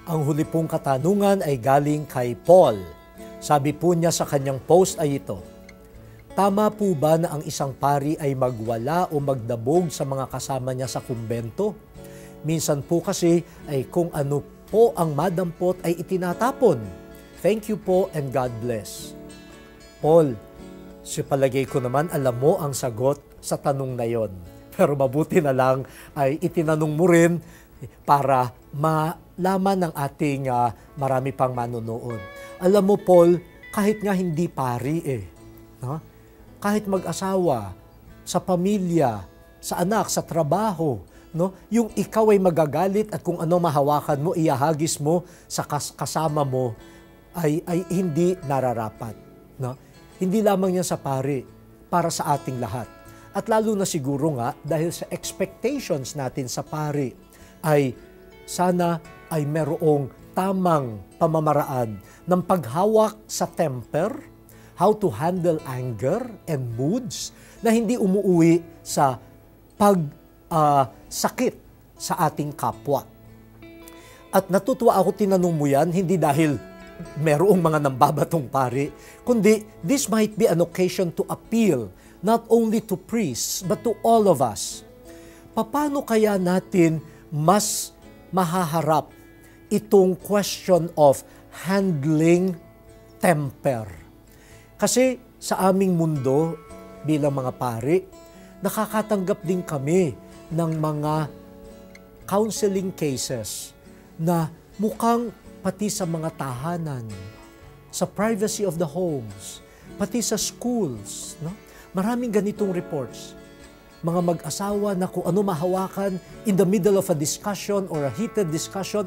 Ang huli pong katanungan ay galing kay Paul. Sabi po niya sa kanyang post ay ito, tama po ba na ang isang pari ay magwala o magdabog sa mga kasama niya sa kumbento? Minsan po kasi ay kung ano po ang madampot ay itinatapon. Thank you po and God bless. Paul, sa palagay ko naman alam mo ang sagot sa tanong na yon. Pero mabuti na lang ay itinanong mo rin para malaman ng ating marami pang manonood. Alam mo Paul, kahit nga hindi pari no? Kahit mag-asawa, sa pamilya, sa anak, sa trabaho, no? Yung ikaw ay magagalit at kung ano mahawakan mo, iahagis mo sa kasama mo ay hindi nararapat. No? Hindi lamang yan sa pari, para sa ating lahat. At lalo na siguro nga dahil sa expectations natin sa pari ay sana ay merong tamang pamamaraan ng paghawak sa temper, how to handle anger and moods na hindi umuuwi sa pagsakit sa ating kapwa. At natutuwa ako tinanong mo yan, hindi dahil merong mga nambabatong pari, kundi this might be an occasion to appeal not only to priests but to all of us. Paano kaya natin mas mahaharap itong question of handling temper? Kasi sa aming mundo bilang mga pari, nakakatanggap din kami ng mga counseling cases na mukhang pati sa mga tahanan, sa privacy of the homes, pati sa schools, no? Maraming ganitong reports. Mga mag-asawa na kung ano mahawakan in the middle of a discussion or a heated discussion,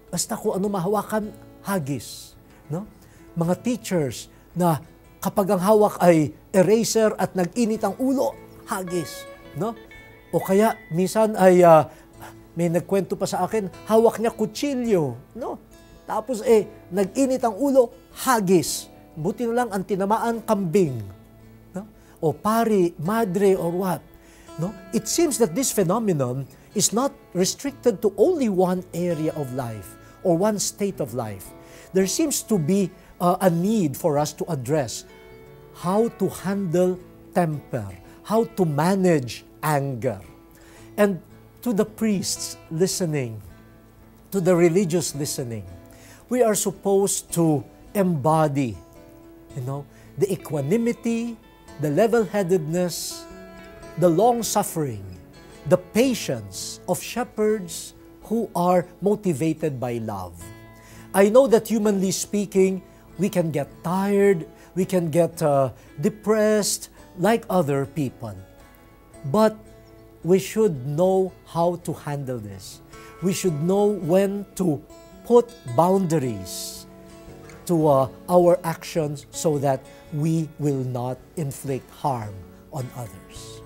basta kung ano mahawakan, hagis. No? Mga teachers na kapag ang hawak ay eraser at nag-init ang ulo, hagis. No? O kaya, minsan ay may nagkwento pa sa akin, hawak niya kutsilyo. No? Tapos nag-init ang ulo, hagis. Buti na lang ang tinamaan, kambing. No? O pari, madre, or what. No? It seems that this phenomenon is not restricted to only one area of life or one state of life. There seems to be a need for us to address how to handle temper, how to manage anger. And to the priests listening, to the religious listening, we are supposed to embody, the equanimity, the level-headedness, the long-suffering, the patience of shepherds who are motivated by love. I know that humanly speaking, we can get tired, we can get depressed like other people. But we should know how to handle this. We should know when to put boundaries to our actions so that we will not inflict harm on others.